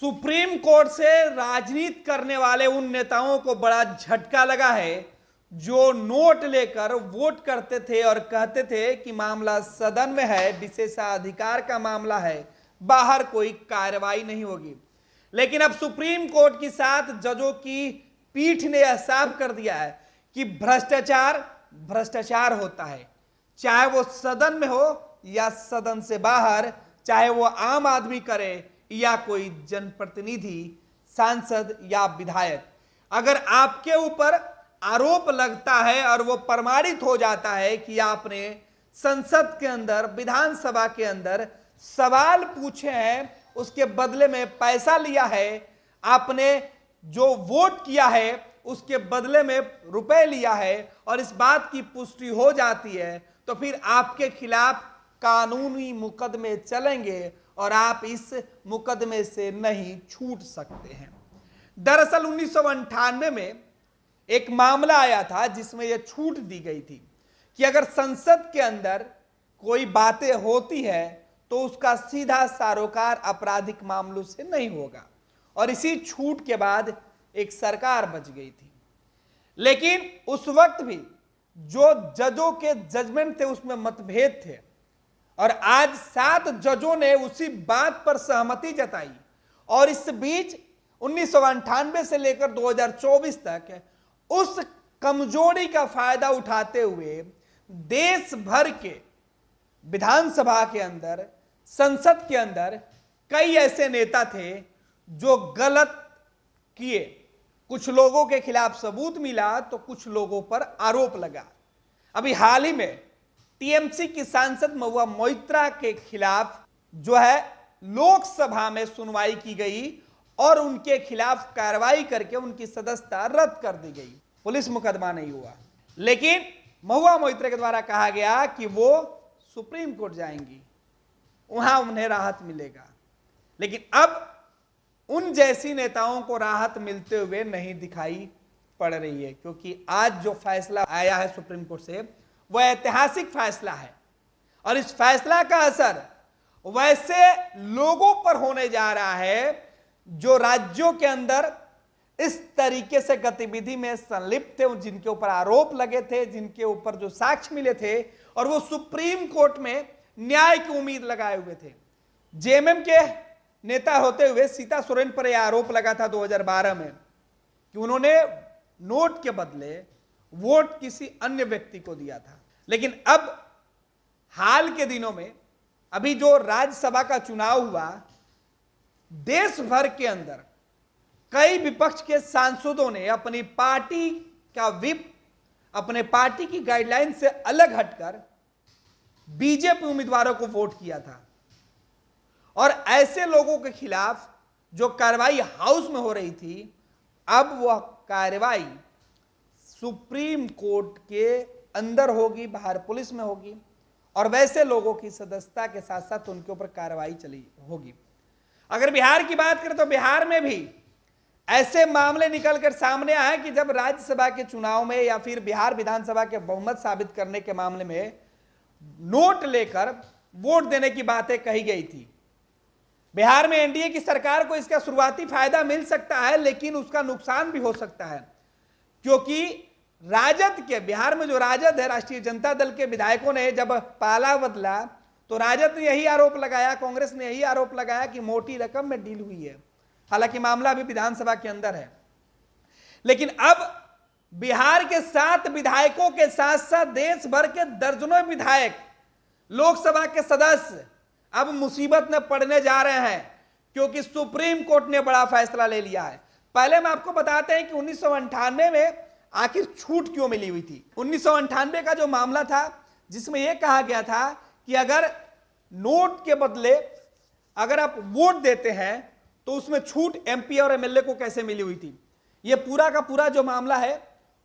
Supreme court से राजनीति करने वाले उन नेताओं को बड़ा झटका लगा है जो नोट लेकर वोट करते थे और कहते थे कि मामला सदन में है, विशेषाधिकार का मामला है, बाहर कोई कार्रवाई नहीं होगी। लेकिन अब सुप्रीम कोर्ट की 7 जजों की पीठ ने यह साफ कर दिया है कि भ्रष्टाचार भ्रष्टाचार होता है, चाहे वो सदन में हो या सदन से बाहर, चाहे वो आम आदमी करे या कोई जनप्रतिनिधि, सांसद या विधायक। अगर आपके ऊपर आरोप लगता है और वो प्रमाणित हो जाता है कि आपने संसद के अंदर, विधानसभा के अंदर सवाल पूछे हैं, उसके बदले में पैसा लिया है, आपने जो वोट किया है उसके बदले में रुपए लिया है और इस बात की पुष्टि हो जाती है, तो फिर आपके खिलाफ कानूनी मुकदमे चलेंगे और आप इस मुकदमे से नहीं छूट सकते हैं। दरअसल 1998 में एक मामला आया था जिसमें यह छूट दी गई थी कि अगर संसद के अंदर कोई बातें होती है तो उसका सीधा सरोकार आपराधिक मामलों से नहीं होगा, और इसी छूट के बाद एक सरकार बच गई थी। लेकिन उस वक्त भी जो जजों के जजमेंट थे उसमें मतभेद थे और आज 7 जजों ने उसी बात पर सहमति जताई और इस बीच 1998 से लेकर 2024 तक उस कमजोरी का फायदा उठाते हुए देश भर के विधानसभा के अंदर, संसद के अंदर कई ऐसे नेता थे जो गलत किए। कुछ लोगों के खिलाफ सबूत मिला तो कुछ लोगों पर आरोप लगा। अभी हाल ही में टीएमसी की सांसद महुआ मोइत्रा के खिलाफ जो है लोकसभा में सुनवाई की गई और उनके खिलाफ कार्रवाई करके उनकी सदस्यता रद्द कर दी गई। पुलिस मुकदमा नहीं हुआ, लेकिन महुआ मोइत्रा के द्वारा कहा गया कि वो सुप्रीम कोर्ट जाएंगी, वहां उन्हें राहत मिलेगा। लेकिन अब उन जैसी नेताओं को राहत मिलते हुए नहीं दिखाई पड़ रही है, क्योंकि आज जो फैसला आया है सुप्रीम कोर्ट से वह ऐतिहासिक फैसला है और इस फैसला का असर वैसे लोगों पर होने जा रहा है जो राज्यों के अंदर इस तरीके से गतिविधि में संलिप्त थे, जिनके ऊपर आरोप लगे थे, जिनके ऊपर जो साक्ष्य मिले थे और वो सुप्रीम कोर्ट में न्याय की उम्मीद लगाए हुए थे। जेएमएम के नेता होते हुए सीता सोरेन पर यह आरोप लगा था 2012 में कि उन्होंने नोट के बदले वोट किसी अन्य व्यक्ति को दिया था। लेकिन अब हाल के दिनों में अभी जो राज्यसभा का चुनाव हुआ, देश भर के अंदर कई विपक्ष के सांसदों ने अपनी पार्टी का व्हिप, अपने पार्टी की गाइडलाइन से अलग हटकर बीजेपी उम्मीदवारों को वोट किया था और ऐसे लोगों के खिलाफ जो कार्रवाई हाउस में हो रही थी, अब वह कार्रवाई सुप्रीम कोर्ट के अंदर होगी, बाहर पुलिस में होगी और वैसे लोगों की सदस्यता के साथ साथ उनके ऊपर कार्रवाई चली होगी। अगर बिहार की बात करें तो बिहार में भी ऐसे मामले निकलकर सामने आए कि जब राज्यसभा के चुनाव में या फिर बिहार विधानसभा के बहुमत साबित करने के मामले में नोट लेकर वोट देने की बातें कही गई थी। बिहार में एनडीए की सरकार को इसका शुरुआती फायदा मिल सकता है, लेकिन उसका नुकसान भी हो सकता है, क्योंकि राजद के, बिहार में जो राजद है, राष्ट्रीय जनता दल के विधायकों ने जब पाला बदला तो राजद ने यही आरोप लगाया, कांग्रेस ने यही आरोप लगाया कि मोटी रकम में डील हुई है। हालांकि मामला अभी विधानसभा के अंदर है, लेकिन अब बिहार के 7 विधायकों के साथ साथ देश भर के दर्जनों विधायक, लोकसभा के सदस्य अब मुसीबत में पड़ने जा रहे हैं, क्योंकि सुप्रीम कोर्ट ने बड़ा फैसला ले लिया है। पहले हम आपको बताते हैं कि 1998 में आखिर छूट क्यों मिली हुई थी। 1998 का जो मामला था जिसमें यह कहा गया था कि अगर नोट के बदले अगर आप वोट देते हैं तो उसमें छूट एमपी और एमएलए को कैसे मिली हुई थी। यह पूरा का पूरा जो मामला है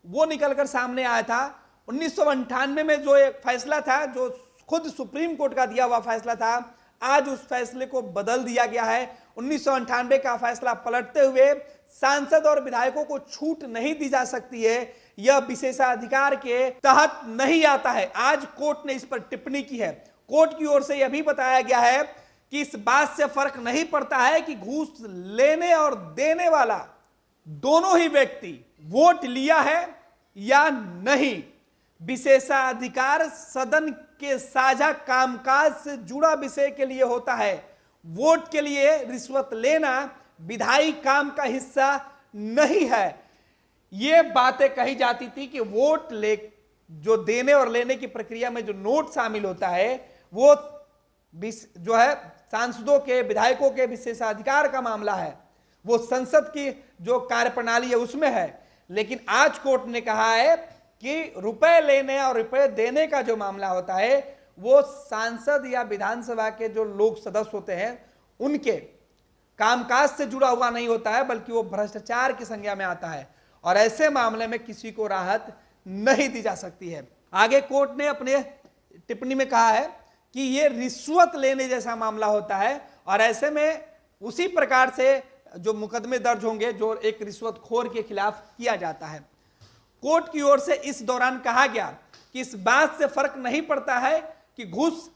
वो निकलकर सामने आया था। 1998 में जो एक फैसला था, जो खुद सुप्रीम कोर्ट का दिया हुआ फैसला था, आज उस फैसले को बदल दिया गया है। 1998 का फैसला पलटते हुए सांसद और विधायकों को छूट नहीं दी जा सकती है, यह विशेषाधिकार के तहत नहीं आता है। आज कोर्ट ने इस पर टिप्पणी की है। कोर्ट की ओर से यह भी बताया गया है कि इस बात से फर्क नहीं पड़ता है कि घूस लेने और देने वाला दोनों ही व्यक्ति वोट लिया है या नहीं। विशेषाधिकार सदन के साझा कामकाज से जुड़ा विषय के लिए होता है। वोट के लिए रिश्वत लेना विधायी काम का हिस्सा नहीं है। ये बातें कही जाती थी कि वोट ले जो देने और लेने की प्रक्रिया में जो नोट शामिल होता है वो जो है सांसदों के, विधायकों के विशेषाधिकार का मामला है, वो संसद की जो कार्यप्रणाली है उसमें है। लेकिन आज कोर्ट ने कहा है कि रुपए लेने और रुपए देने का जो मामला होता है वो सांसद या विधानसभा के जो लोग सदस्य होते हैं उनके कामकाज से जुड़ा हुआ नहीं होता है, बल्कि वो भ्रष्टाचार की संज्ञा में आता है और ऐसे मामले में किसी को राहत नहीं दी जा सकती है। आगे कोर्ट ने अपने टिप्पणी में कहा है कि ये रिश्वत लेने जैसा मामला होता है और ऐसे में उसी प्रकार से जो मुकदमे दर्ज होंगे जो एक रिश्वतखोर के खिलाफ किया जाता है। कोर्ट की ओर से इस दौरान कहा गया कि इस बात से फर्क नहीं पड़ता है कि घूस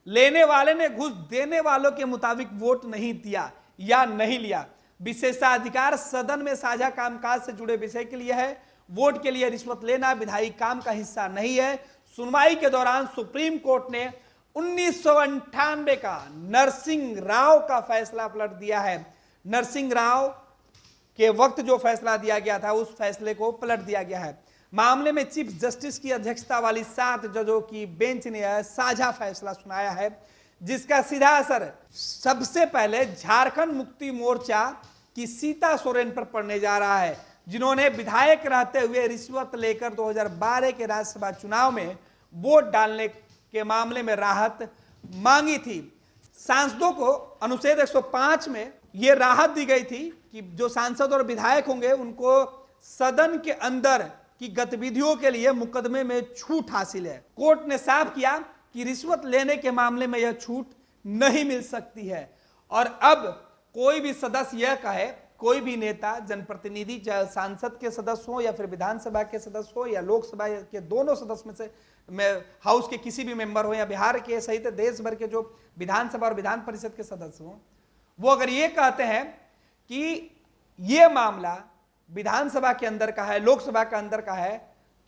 लेने वाले ने घूस देने वालों के मुताबिक वोट नहीं दिया या नहीं लिया। विशेषाधिकार सदन में साझा कामकाज से जुड़े विषय के लिए है। वोट के लिए रिश्वत लेना विधायी काम का हिस्सा नहीं है। सुनवाई के दौरान सुप्रीम कोर्ट ने 1998 का नरसिंह राव का फैसला पलट दिया है। नरसिंह राव के वक्त जो फैसला दिया गया था उस फैसले को पलट दिया गया है। मामले में चीफ जस्टिस की अध्यक्षता वाली 7 जजों की बेंच ने साझा फैसला सुनाया है, जिसका सीधा असर सबसे पहले झारखंड मुक्ति मोर्चा की सीता सोरेन पर पड़ने जा रहा है, जिन्होंने विधायक रहते हुए रिश्वत लेकर 2012 के राज्यसभा चुनाव में वोट डालने के मामले में राहत मांगी थी। सांसदों को अनुच्छेद 105 में यह राहत दी गई थी कि जो सांसद और विधायक होंगे उनको सदन के अंदर की गतिविधियों के लिए मुकदमे में छूट हासिल है। कोर्ट ने साफ किया कि रिश्वत लेने के मामले में यह छूट नहीं मिल सकती है और अब कोई भी सदस्य यह कहे, कोई भी नेता, जनप्रतिनिधि, चाहे सांसद के सदस्य हो या फिर विधानसभा के सदस्य हो या लोकसभा के दोनों सदस्य में हाउस के किसी भी मेंबर हो या बिहार के सहित देश भर के जो विधानसभा और विधान परिषद के सदस्य हो, वो अगर ये कहते हैं कि ये मामला विधानसभा के अंदर का है, लोकसभा के अंदर का है,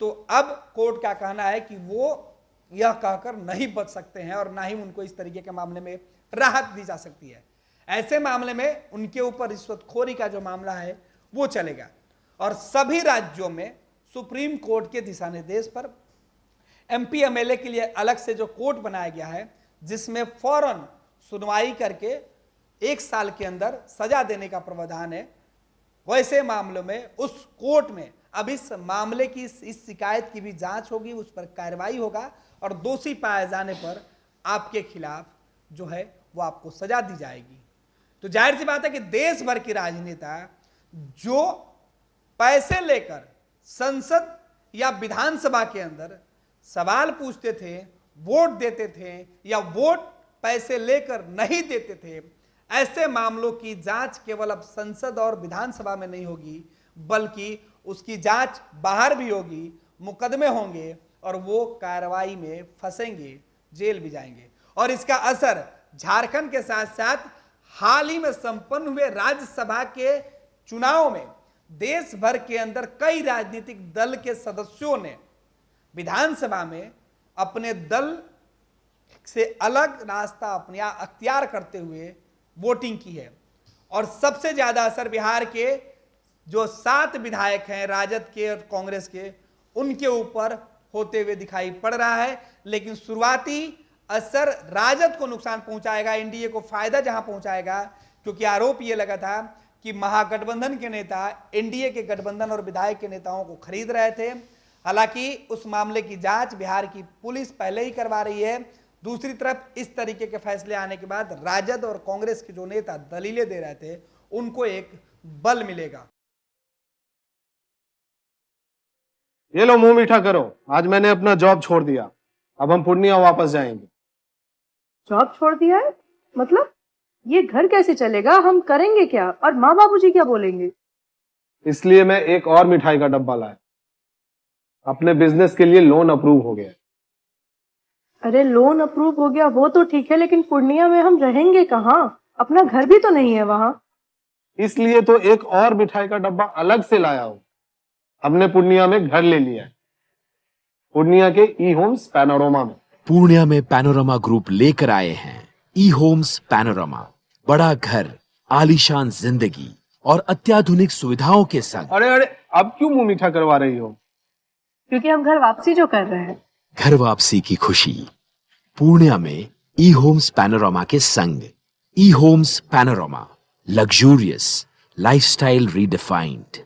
तो अब कोर्ट का कहना है कि वो यह कहकर नहीं बच सकते हैं और ना ही उनको इस तरीके के मामले में राहत दी जा सकती है। ऐसे मामले में उनके ऊपर रिश्वतखोरी का जो मामला है वो चलेगा और सभी राज्यों में सुप्रीम कोर्ट के दिशा निर्देश पर एमपी एमएलए के लिए अलग से जो कोर्ट बनाया गया है, जिसमें फौरन सुनवाई करके 1 साल के अंदर सजा देने का प्रावधान है, वैसे मामलों में उस कोर्ट में अब इस मामले की इस शिकायत की भी जांच होगी, उस पर कार्रवाई होगा और दोषी पाए जाने पर आपके खिलाफ जो है वो आपको सजा दी जाएगी। तो जाहिर सी बात है कि देश भर के राजनेता जो पैसे लेकर संसद या विधानसभा के अंदर सवाल पूछते थे, वोट देते थे या वोट पैसे लेकर नहीं देते थे, ऐसे मामलों की जांच केवल अब संसद और विधानसभा में नहीं होगी, बल्कि उसकी जांच बाहर भी होगी, मुकदमे होंगे और वो कार्रवाई में फंसेंगे, जेल भी जाएंगे। और इसका असर झारखंड के साथ साथ हाल ही में संपन्न हुए राज्यसभा के चुनाव में देश भर के अंदर कई राजनीतिक दल के सदस्यों ने विधानसभा में अपने दल से अलग रास्ता अपने अख्तियार करते हुए वोटिंग की है और सबसे ज्यादा असर बिहार के जो 7 विधायक हैं राजद के और कांग्रेस के, उनके ऊपर होते हुए दिखाई पड़ रहा है। लेकिन शुरुआती असर राजद को नुकसान पहुंचाएगा, एनडीए को फायदा जहां पहुंचाएगा, क्योंकि आरोप यह लगा था कि महागठबंधन के नेता एनडीए के गठबंधन और विधायक के नेताओं को खरीद रहे थे। हालांकि उस मामले की जांच बिहार की पुलिस पहले ही करवा रही है। दूसरी तरफ इस तरीके के फैसले आने के बाद राजद और कांग्रेस के जो नेता दलीलें दे रहे थे उनको एक बल मिलेगा। ये लो मुंह मीठा करो, आज मैंने अपना जॉब छोड़ दिया, अब हम पूर्णिया वापस जाएंगे। जॉब छोड़ दिया है? मतलब ये घर कैसे चलेगा? हम करेंगे क्या और माँ बाबूजी क्या बोलेंगे? इसलिए मैं एक और मिठाई का डब्बा लाया, अपने बिजनेस के लिए लोन अप्रूव हो गया। अरे लोन अप्रूव हो गया वो तो ठीक है, लेकिन पूर्णिया में हम रहेंगे कहाँ? अपना घर भी तो नहीं है वहाँ। इसलिए तो एक और मिठाई का डब्बा अलग से लाया हूँ। हमने पूर्णिया में घर ले लिया है, पूर्णिया के ई होम्स पैनोरमा में। पूर्णिया में पैनोरमा ग्रुप लेकर आए हैं ई होम्स पैनोरमा। बड़ा घर, आलीशान जिंदगी और अत्याधुनिक सुविधाओं के संग। अरे अरे, अब क्यों मुंह मीठा करवा रही हो? क्योंकि हम घर वापसी जो कर रहे हैं। घर वापसी की खुशी पूर्णिया में ई होम्स पैनोरमा के संग। ई Homes Panorama, luxurious lifestyle redefined.